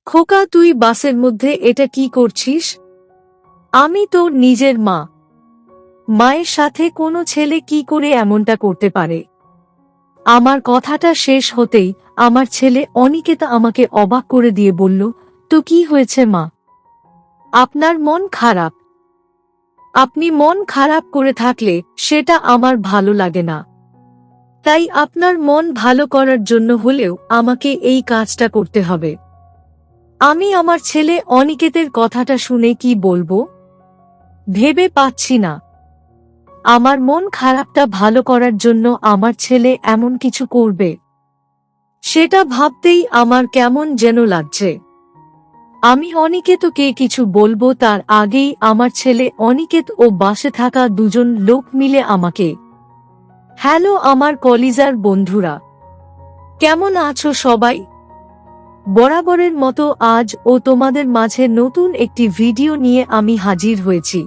খোকা, তুই বাসের মধ্যে এটা কি করছিস? আমি তোর নিজের মা। মায়ের সাথে কোনো ছেলে কি করে এমনটা করতে পারে? আমার কথাটা শেষ হতেই আমার ছেলে অনিকেতা আমাকে অবাক করে দিয়ে বলল, তো কি হয়েছে মা? আপনার মন খারাপ? আপনি মন খারাপ করে থাকলে সেটা আমার ভালো লাগে না। তাই আপনার মন ভালো করার জন্য হলেও আমাকে এই কাজটা করতে হবে। আমি আমার ছেলে অনিকেতের কথাটা শুনে কি বলবো ভেবে পাচ্ছি না। আমার মন খারাপটা ভালো করার জন্য আমার ছেলে এমন কিছু করবে, সেটা ভাবতেই আমার কেমন যেন লাগছে। আমি অনিকেতকে কিছু বলবো তার আগেই আমার ছেলে অনিকেত ও বাসে থাকা দুজন লোক মিলে আমাকে, হ্যালো আমার কলিজার বন্ধুরা, কেমন আছো সবাই? বরাবরের মতো আজ ও তোমাদের মাঝে নতুন একটি ভিডিও নিয়ে আমি হাজির হয়েছি।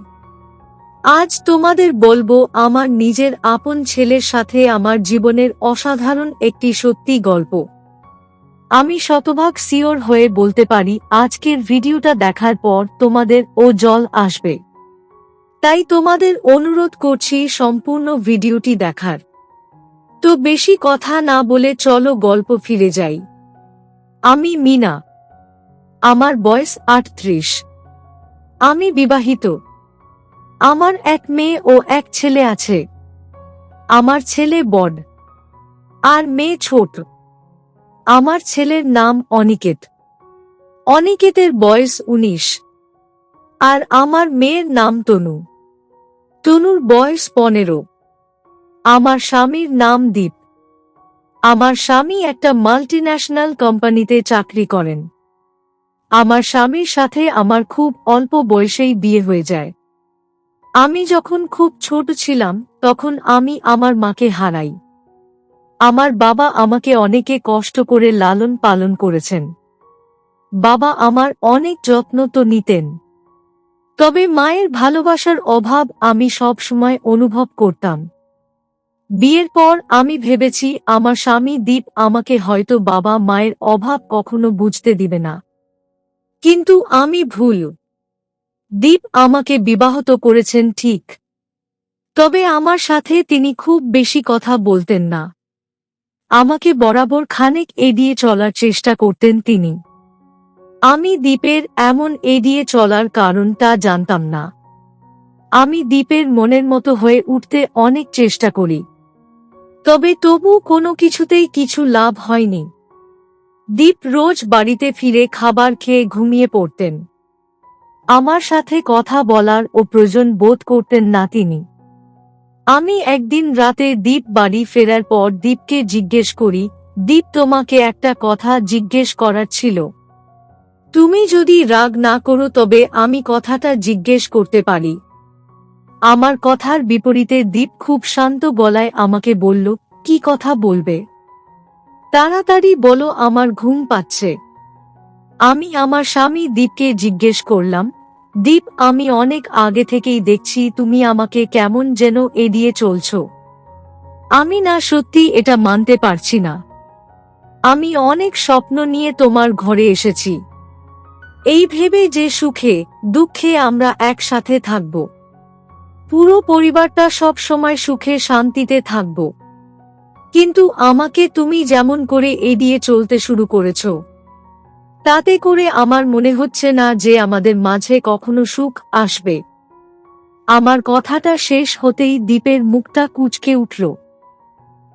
আজ তোমাদের বলবো আমার নিজের আপন ছেলের সাথে আমার জীবনের অসাধারণ একটি সত্যি গল্প। আমি শতভাগ সিওর হয়ে বলতে পারি আজকের ভিডিওটা দেখার পর তোমাদের ও জল আসবে। তাই তোমাদের অনুরোধ করছি সম্পূর্ণ ভিডিওটি দেখার। তো বেশি কথা না বলে চলো গল্প ফিরে যাই। আমি মিনা। আমার বয়স 38। আমি বিবাহিত। আমার এক মেয়ে ও এক ছেলে আছে। আমার ছেলে বড় আর মেয়ে ছোট। আমার ছেলের নাম অনিকেত। অনিকেতের বয়স 19। আর আমার মেয়ের নাম তনু। তনুর বয়স 15। আমার স্বামীর নাম দীপ। আমার স্বামী একটা মাল্টিন্যাশনাল কোম্পানিতে চাকরি করেন। আমার স্বামীর সাথে আমার খুব অল্প বয়সেই বিয়ে হয়ে যায়। আমি যখন খুব ছোট ছিলাম তখন আমি আমার মাকে হারাই। আমার বাবা আমাকে অনেকে কষ্ট করে লালন পালন করেছেন। বাবা আমার অনেক যত্ন তো নিতেন। তবে মায়ের ভালোবাসার অভাব আমি সব সময় অনুভব করতাম। বিয়ের পর আমি ভেবেছি আমার স্বামী দীপ আমাকে হয়তো বাবা মায়ের অভাব কখনো বুঝতে দিবে না। কিন্তু আমি ভুল। দীপ আমাকে বিবাহিত করেছেন ঠিক, তবে আমার সাথে তিনি খুব বেশি কথা বলতেন না। আমাকে বরাবর খানিক এড়িয়ে চলার চেষ্টা করতেন তিনি। আমি দীপের এমন এড়িয়ে চলার কারণটা জানতাম না। আমি দীপের মনের মতো হয়ে উঠতে অনেক চেষ্টা করি, তবে তবু কোনো কিছুতেই কিছু লাভ হয়নি। দীপ রোজ বাড়িতে ফিরে খাবার খেয়ে ঘুমিয়ে পড়তেন। আমার সাথে কথা বলার ও প্রয়োজন বোধ করতেন না তিনি। আমি একদিন রাতে দীপ বাড়ি ফেরার পর দীপকে জিজ্ঞেস করি, দীপ, তোমাকে একটা কথা জিজ্ঞেস করার ছিল। তুমি যদি রাগ না করো তবে আমি কথাটা জিজ্ঞেস করতে পারি। আমার কথার বিপরীতে দীপ খুব শান্ত গলায় আমাকে বলল, কি কথা বলবে? তাড়াতাড়ি বলো, আমার ঘুম পাচ্ছে। আমি আমার স্বামী দীপকে জিজ্ঞেস করলাম, দীপ, আমি অনেক আগে থেকেই দেখছি তুমি আমাকে কেমন যেন এড়িয়ে চলছো। আমি না সত্যি এটা মানতে পারছি না। আমি অনেক স্বপ্ন নিয়ে তোমার ঘরে এসেছি, এই ভেবে যে সুখে দুঃখে আমরা একসাথে থাকব। পুরো পরিবারটা সব সময় সুখে শান্তিতে থাকব। কিন্তু আমাকে তুমি যেমন করে এড়িয়ে চলতে শুরু করেছো, তাতে করে আমার মনে হচ্ছে না যে আমাদের মাঝে কখনো সুখ আসবে। আমার কথাটা শেষ হতেই দীপের মুখটা কুঁচকে উঠল।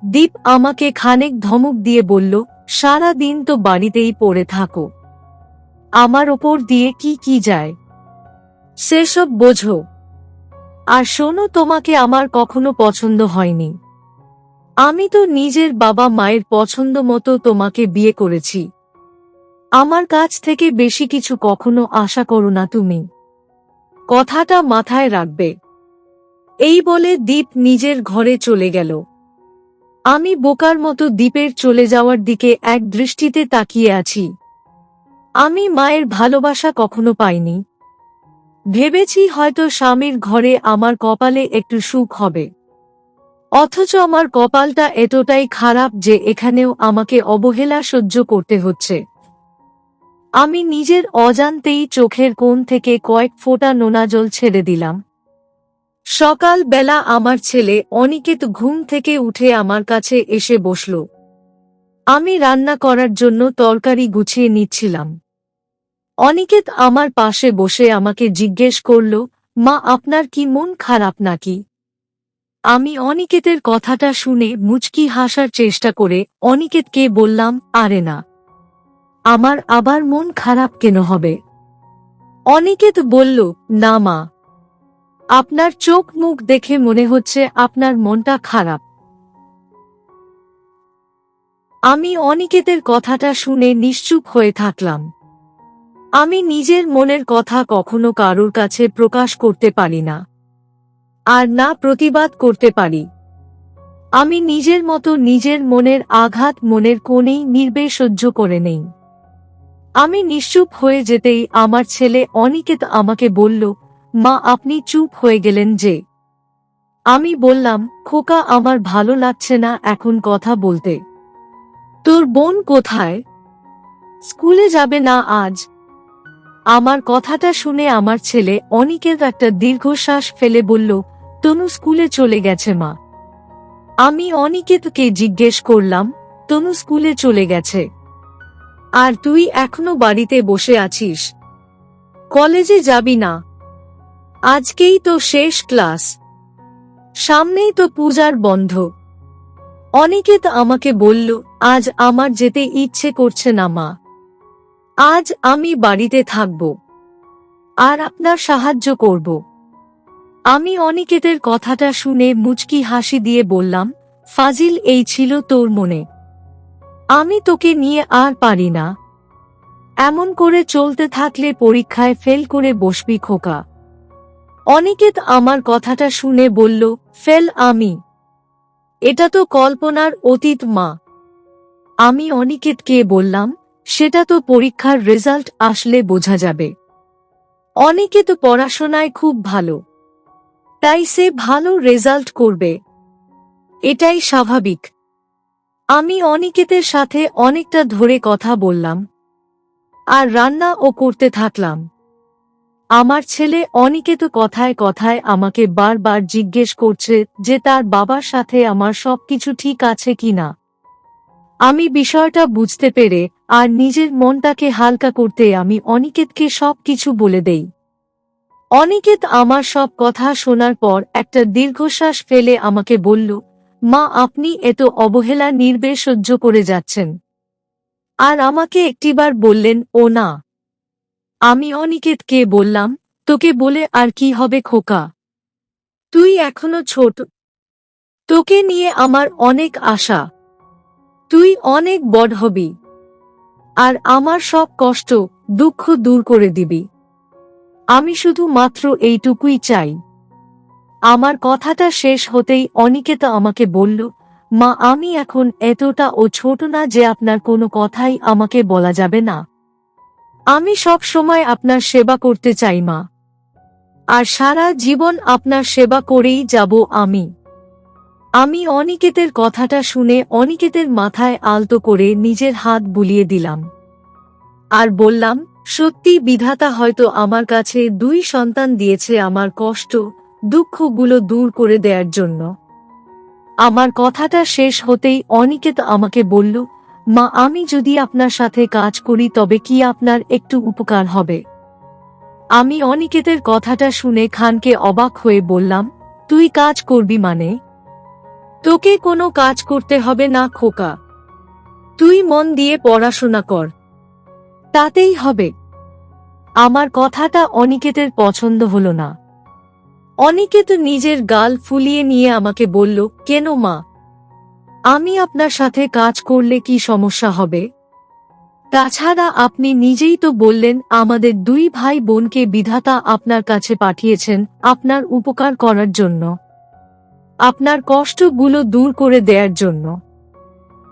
দীপ আমাকে খানিক ধমক দিয়ে বলল, সারা দিন তো বাড়িতেই পড়ে থাকো, আমার ওপর দিয়ে কি কি যায় সেসব বোঝো। আর শোনো, তোমাকে আমার কখনো পছন্দ হয়নি। আমি তো নিজের বাবা মায়ের পছন্দ মতো তোমাকে বিয়ে করেছি। আমার কাছ থেকে বেশি কিছু কখনো আশা করো না তুমি। কথাটা মাথায় রাখবে। এই বলে দীপ নিজের ঘরে চলে গেল। আমি বোকার মতো দীপের চলে যাওয়ার দিকে এক দৃষ্টিতে তাকিয়ে আছি। আমি মায়ের ভালোবাসা কখনো পাইনি। ভেবেছি হয়তো স্বামীর ঘরে আমার কপালে একটু সুখ হবে। অথচ আমার কপালটা এতটাই খারাপ যে এখানেও আমাকে অবহেলা সহ্য করতে হচ্ছে। আমি নিজের অজান্তেই চোখের কোণ থেকে কয়েক ফোঁটা নোনা জল ছেড়ে দিলাম। সকাল বেলা আমার ছেলে অনিকেত ঘুম থেকে উঠে আমার কাছে এসে বসল। আমি রান্না করার জন্য তরকারি গুছিয়ে নিচ্ছিলাম। অনিকেত আমার পাশে বসে আমাকে জিজ্ঞেস করল, মা, আপনার কি মন খারাপ নাকি? আমি অনিকেতের কথাটা শুনে মুচকি হাসার চেষ্টা করে অনিকেতকে বললাম, আরে না, আমার আবার মন খারাপ কেন হবে? অনিকেত বলল, না মা, আপনার চোখ মুখ দেখে মনে হচ্ছে আপনার মনটা খারাপ। আমি অনিকেতের কথাটা শুনে নিশ্চুপ হয়ে থাকলাম। আমি নিজের মনের কথা কখনো কারোর কাছে প্রকাশ করতে পারি না, আর না প্রতিবাদ করতে পারি। আমি নিজের মতো নিজের মনের আঘাত মনের কোণেই নির্বে সহ্য করে নেই। আমি নিশ্চুপ হয়ে যেতেই আমার ছেলে অনিকেত আমাকে বলল, মা, আপনি চুপ হয়ে গেলেন যে? আমি বললাম, খোকা, আমার ভালো লাগছে না এখন কথা বলতে। তোর বোন কোথায়? স্কুলে যাবে না আজ? আমার কথাটা শুনে আমার ছেলে অনিকেত একটা দীর্ঘশ্বাস ফেলে বলল, তনু স্কুলে চলে গেছে মা। আমি অনিকেতকে জিজ্ঞেস করলাম, তনু স্কুলে চলে গেছে, আর তুই এখনো বাড়িতে বসে আছিস? কলেজে যাবি না? আজকেই তো শেষ ক্লাস, সামনেই তো পূজার বন্ধ। অনিকেত আমাকে বলল, আজ আমার যেতে ইচ্ছে করছে না মা, আজ আমি বাড়িতে থাকব আর আপনার সাহায্য করব। আমি অনিকেতের কথাটা শুনে মুচকি হাসি দিয়ে বললাম, ফাজিল, এই ছিল তোর মনে? আমি তোকে নিয়ে আর পারি না। এমন করে চলতে থাকলে পরীক্ষায় ফেল করে বসবি খোকা। অনিকেত আমার কথাটা শুনে বলল, ফেল আমি? এটা তো কল্পনার অতীত মা। আমি অনিকেতকে বললাম, সেটা তো পরীক্ষার রেজাল্ট আসলে বোঝা যাবে। অনিকেত পড়াশোনায় খুব ভালো, তাই সে ভালো রেজাল্ট করবে, এটাই স্বাভাবিক। আমি অনিকেতের সাথে অনেকটা ধরে কথা বললাম আর রান্নাও করতে থাকলাম। আমার ছেলে অনিকেত কথায় কথায় আমাকে বারবার জিজ্ঞেস করছে যে তার বাবার সাথে আমার সবকিছু ঠিক আছে কিনা। আমি বিষয়টা বুঝতে পেরে আর নিজের মনটাকে হালকা করতে আমি অনিকেতকে সবকিছু বলে দেই। অনিকেত আমার সব কথা শোনার পর একটা দীর্ঘশ্বাস ফেলে আমাকে বলল, মা, আপনি এত অবহেলা নির্বে সহ্য করে যাচ্ছেন, আর আমাকে একটিবার বললেন ও না। আমি অনিকেতকে বললাম, তোকে বলে আর কি হবে খোকা, তুই এখনো ছোট, তোকে নিয়ে আমার অনেক আশা, তুই অনেক বড় হবি আর আমার সব কষ্ট দুঃখ দূর করে দিবি। আমি শুধু মাত্র এইটুকুই চাই। আমার কথাটা শেষ হতেই অনিকেত আমাকে বলল, মা, আমি এখন এতটা ও ছোট না যে আপনার কোনো কথাই আমাকে বলা যাবে না। আমি সব সময় আপনার সেবা করতে চাই মা, আর সারা জীবন আপনার সেবা করেই যাব আমি। আমি অনিকেতের কথাটা শুনে অনিকেতের মাথায় আলতো করে নিজের হাত বুলিয়ে দিলাম আর বললাম, সত্যি বিধাতা হয়তো আমার কাছে 2 সন্তান দিয়েছে আমার কষ্ট দুঃখগুলো দূর করে দেওয়ার জন্য। আমার কথাটা শেষ হতেই অনিকেত আমাকে বলল, মা, আমি যদি আপনার সাথে কাজ করি তবে কি আপনার একটু উপকার হবে? আমি অনিকেতের কথাটা শুনে খানকে অবাক হয়ে বললাম, তুই কাজ করবি মানে? তোকে কোনো কাজ করতে হবে না খোকা, তুই মন দিয়ে পড়াশোনা কর, তাতেই হবে। আমার কথাটা অনিকেতের পছন্দ হলো না। অনিকেত নিজের গাল ফুলিয়ে নিয়ে আমাকে বলল, কেন মা, আমি আপনার সাথে কাজ করলে কি সমস্যা হবে? তাছাড়া আপনি নিজেই তো বললেন আমাদের 2 ভাই বোনকে বিধাতা আপনার কাছে পাঠিয়েছেন আপনার উপকার করার জন্য, আপনার কষ্টগুলো দূর করে দেওয়ার জন্য।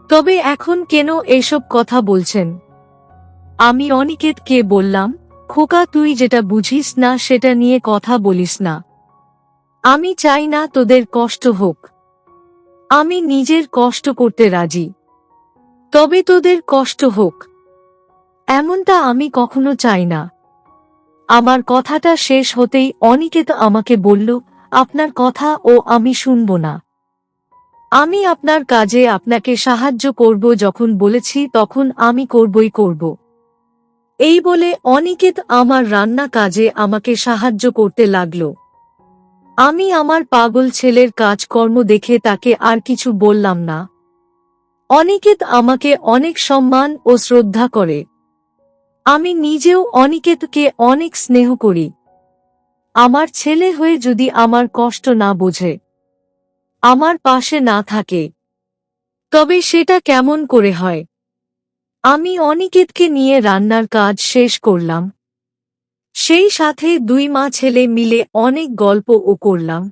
তবে এখন কেন এসব কথা বলছেন? আমি অনিকেতকে বললাম, খোকা, তুই যেটা বুঝিস না সেটা নিয়ে কথা বলিস না। আমি চাই না তোদের কষ্ট হোক, আমি নিজের কষ্ট করতে রাজি, তবে তোদের কষ্ট হোক। এমনটা আমি কখনো চাই না। আমার কথাটা শেষ হতেই অনিকেত আমাকে বলল, আপনার কথা ও আমি শুনব না। আমি আপনার কাজে আপনাকে সাহায্য করব, যখন বলেছি তখন আমি করবই করব। এই বলে অনিকেত আমার রান্না কাজে আমাকে সাহায্য করতে লাগল। আমি আমার পাগল ছেলের কাজকর্ম দেখে তাকে আর কিছু বললাম না। অনিকেত আমাকে অনেক সম্মান ও শ্রদ্ধা করে। আমি নিজেও অনিকেতকে অনেক স্নেহ করি। আমার ছেলে হয়ে যদি আমার কষ্ট না বোঝে, আমার পাশে না থাকে, তবে সেটা কেমন করে হয়? আমি অনিকেতকে নিয়ে রান্নার কাজ শেষ করলাম। সেই সাথে দুই মা ছেলে মিলে অনেক গল্পও করলাম।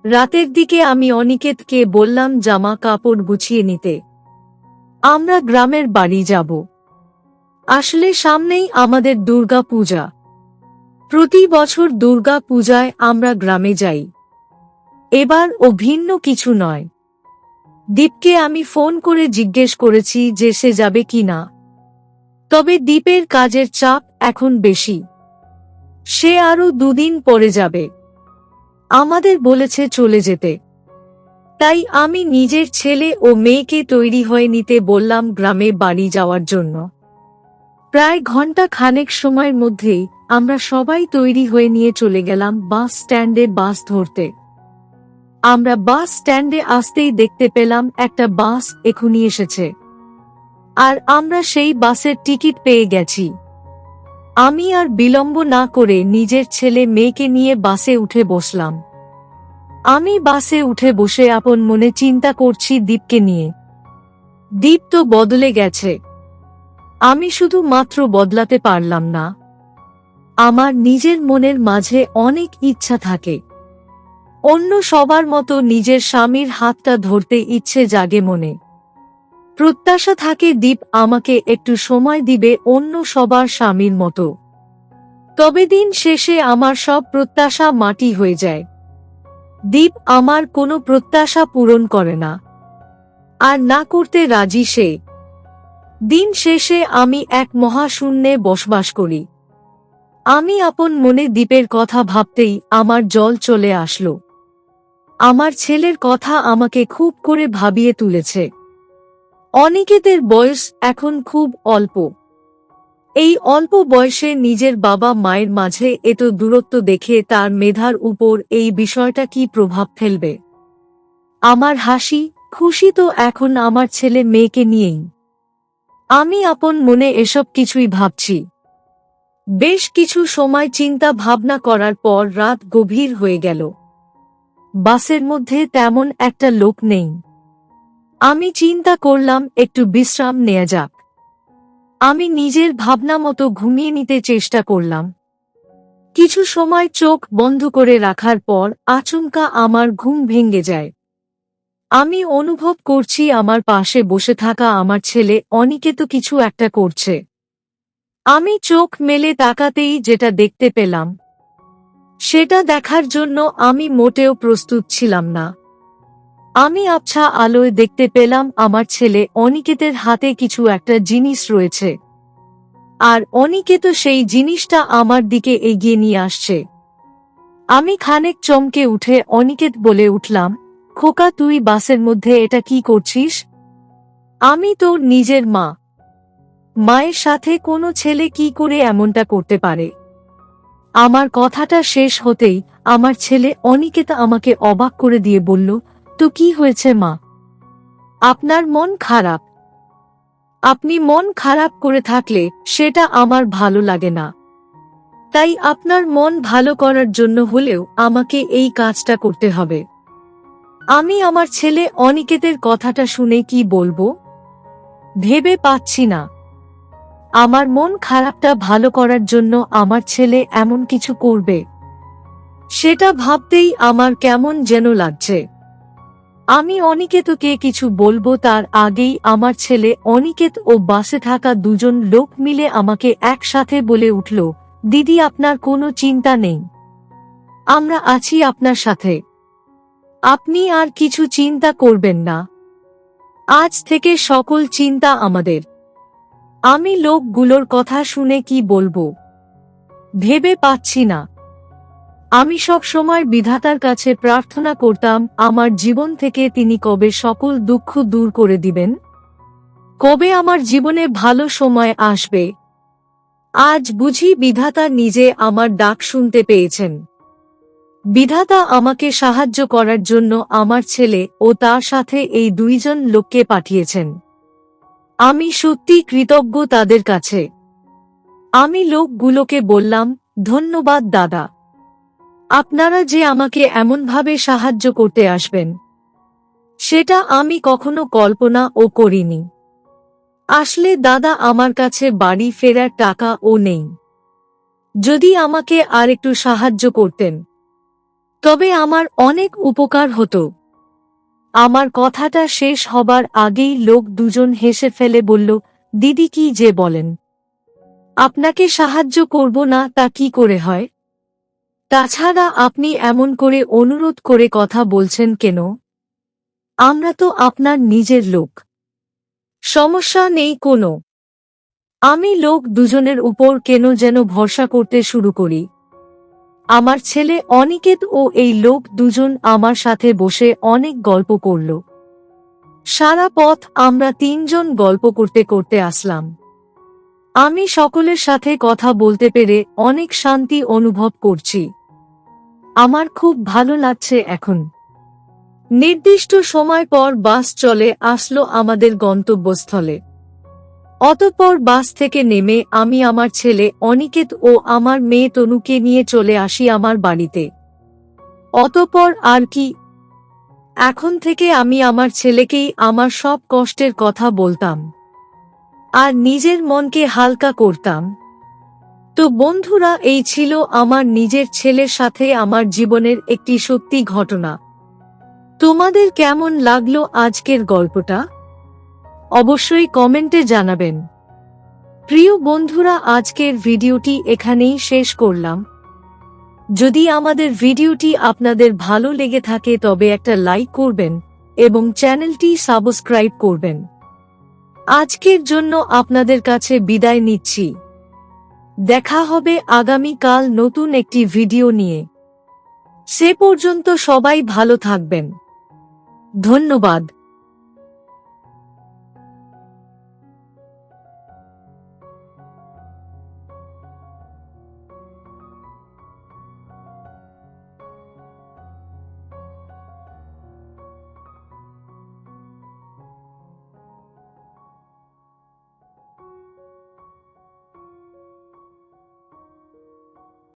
রাতের দিকে আমি অনিকেতকে বললাম জামা কাপড় গুছিয়ে নিতে। আমরা গ্রামের বাড়ি যাব। আসলে সামনেই আমাদের দুর্গা পূজা। প্রতি বছর দুর্গা পূজায় আমরা গ্রামে যাই। এবার ও ভিন্ন কিছু নয়। দীপকে আমি ফোন করে জিজ্ঞেস করেছি যে সে যাবে কিনা। তবে দীপের কাজের চাপ এখন বেশি। সে আরো 2 দিন পরে যাবে। আমাদের বলেছে চলে যেতে। তাই আমি নিজের ছেলে ও মেয়েকে তৈরি হয়ে নিতে বললাম গ্রামে বাড়ি যাওয়ার জন্য। প্রায় ঘন্টা খানেক সময়ের মধ্যেই আমরা সবাই তৈরি হয়ে নিয়ে চলে গেলাম বাস স্ট্যান্ডে বাস ধরতে। আমরা বাস স্ট্যান্ডে আসতেই দেখতে পেলাম একটা বাস এখনই এসেছে। আর আমরা সেই বাসের টিকিট পেয়ে গেছি। আমি আর বিলম্ব না করে নিজের ছেলে মেয়েকে নিয়ে বাসে উঠে বসলাম। আমি বাসে উঠে বসে আপন মনে চিন্তা করছি দীপকে নিয়ে। দীপ তো বদলে গেছে। আমি শুধু মাত্র বদলাতে পারলাম না। আমার নিজের মনের মাঝে অনেক ইচ্ছা থাকে। অন্য সবার মতো নিজের স্বামীর হাতটা ধরতে ইচ্ছে জাগে মনে। প্রত্যাশা থাকে দীপ আমাকে একটু সময় দিবে অন্য সবার স্বামীর মতো। তবে দিন শেষে আমার সব প্রত্যাশা মাটি হয়ে যায়। দীপ আমার কোনো প্রত্যাশা পূরণ করে না, আর না করতে রাজি সে। দিন শেষে আমি এক মহাশূন্যে বসবাস করি। আমি আপন মনে দীপের কথা ভাবতেই আমার জল চলে আসলো। আমার ছেলের কথা আমাকে খুব করে ভাবিয়ে তুলেছে। অনিকেতের বয়স এখন খুব অল্প। এই অল্প বয়সে নিজের বাবা মায়ের মাঝে এত দূরত্ব দেখে তার মেধার উপর এই বিষয়টা কি প্রভাব ফেলবে? আমার হাসি খুশি তো এখন আমার ছেলে মেয়েকে নিয়েই। আমি আপন মনে এসব কিছুই ভাবছি। বেশ কিছু সময় চিন্তা ভাবনা করার পর রাত গভীর হয়ে গেল। বাসের মধ্যে তেমন একটা লোক নেই। আমি চিন্তা করলাম একটু বিশ্রাম নেয়া যাক। আমি নিজের ভাবনা মতো ঘুমিয়ে নিতে চেষ্টা করলাম। কিছু সময় চোখ বন্ধ করে রাখার পর আচমকা আমার ঘুম ভেঙে যায়। আমি অনুভব করছি আমার পাশে বসে থাকা আমার ছেলে অনিকেত কিছু একটা করছে। আমি চোখ মেলে তাকাতেই যেটা দেখতে পেলাম, সেটা দেখার জন্য আমি মোটেও প্রস্তুত ছিলাম না। আমি আবছা আলোয় দেখতে পেলাম আমার ছেলে অনিকেতের হাতে কিছু একটা জিনিস রয়েছে। আর অনিকেত সেই জিনিসটা আমার দিকে এগিয়ে নিয়ে আসছে। আমি খানিক চমকে উঠে অনিকেত বলে উঠলাম, খোকা তুই বাসের মধ্যে এটা কি করছিস? আমি তোর নিজের মা। মায়ের সাথে কোনো ছেলে কি করে এমনটা করতে পারে? আমার কথাটা শেষ হতেই আমার ছেলে অনিকেত আমাকে অবাক করে দিয়ে বলল, তো কি হয়েছে মা? আপনার মন খারাপ? আপনি মন খারাপ করে থাকলে সেটা আমার ভালো লাগে না। তাই আপনার মন ভালো করার জন্য হলেও আমাকে এই কাজটা করতে হবে। আমি আমার ছেলে অনিকেতের কথাটা শুনে কি বলবো ভেবে পাচ্ছি না। আমার মন খারাপটা ভালো করার জন্য আমার ছেলে এমন কিছু করবে, সেটা ভাবতেই আমার কেমন যেন লাগছে। আমি অনিকেতকে কিছু বলবো তার আগেই আমার ছেলে অনিকেত ও বাসে থাকা দুজন লোক মিলে আমাকে একসাথে বলে উঠল, দিদি আপনার কোনো চিন্তা নেই, আমরা আছি আপনার সাথে। আপনি আর কিছু চিন্তা করবেন না। আজ থেকে সকল চিন্তা আমাদের। আমি লোকগুলোর কথা শুনে কি বলবো ভেবে পাচ্ছি না। আমি সব সময় বিধাতার কাছে প্রার্থনা করতাম আমার জীবন থেকে তিনি কবে সকল দুঃখ দূর করে দিবেন, কবে আমার জীবনে ভালো সময় আসবে। আজ বুঝি বিধাতা নিজে আমার ডাক শুনতে পেয়েছেন। বিধাতা আমাকে সাহায্য করার জন্য আমার ছেলে ও তার সাথে এই দুইজন লোককে পাঠিয়েছেন। আমি সত্যি কৃতজ্ঞ তাদের কাছে। আমি লোকগুলোকে বললাম, ধন্যবাদ দাদা। আপনারা যে আমাকে এমনভাবে সাহায্য করতে আসবেন সেটা আমি কখনো কল্পনা ও করিনি। আসলে দাদা আমার কাছে বাড়ি ফেরার টাকা ও নেই। যদি আমাকে আর একটু সাহায্য করতেন তবে আমার অনেক উপকার হতো। আমার কথাটা শেষ হবার আগেই লোক দুজন হেসে ফেলে বলল, দিদি কি যে বলেন, আপনাকে সাহায্য করব না তা কি করে হয়? তাছাড়া আপনি এমন করে অনুরোধ করে কথা বলছেন কেন? আমরা তো আপনার নিজের লোক, সমস্যা নেই কোনো। আমি লোক দুজনের উপর কেন যেন ভরসা করতে শুরু করি। আমার ছেলে অনিকেত ও এই লোক দুজন আমার সাথে বসে অনেক গল্প করল। সারা পথ আমরা তিনজন গল্প করতে করতে আসলাম। আমি সকলের সাথে কথা বলতে পেরে অনেক শান্তি অনুভব করছি। আমার খুব ভালো লাগছে এখন। নির্দিষ্ট সময় পর বাস চলে আসলো আমাদের গন্তব্যস্থলে। অতঃপর বাস থেকে নেমে আমি আমার ছেলে অনিকেত ও আমার মেয়ে তনুকে নিয়ে চলে আসি আমার বাড়িতে। অতঃপর আর কি, এখন থেকে আমি আমার ছেলেকেই আমার সব কষ্টের কথা বলতাম আর নিজের মনকে হালকা করতাম। তো বন্ধুরা, এই ছিল আমার নিজের ছেলের সাথে আমার জীবনের একটি সত্যি ঘটনা। তোমাদের কেমন লাগলো আজকের গল্পটা? অবশ্যই কমেন্টে জানাবেন। প্রিয় বন্ধুরা, আজকের ভিডিওটি এখানেই শেষ করলাম। যদি আমাদের ভিডিওটি আপনাদের ভালো লেগে থাকে তবে একটা লাইক করবেন এবং চ্যানেলটি সাবস্ক্রাইব করবেন। আজকের জন্য আপনাদের কাছে বিদায় নিচ্ছি। দেখা হবে আগামীকাল নতুন একটি ভিডিও নিয়ে। সে পর্যন্ত সবাই ভালো থাকবেন। ধন্যবাদ।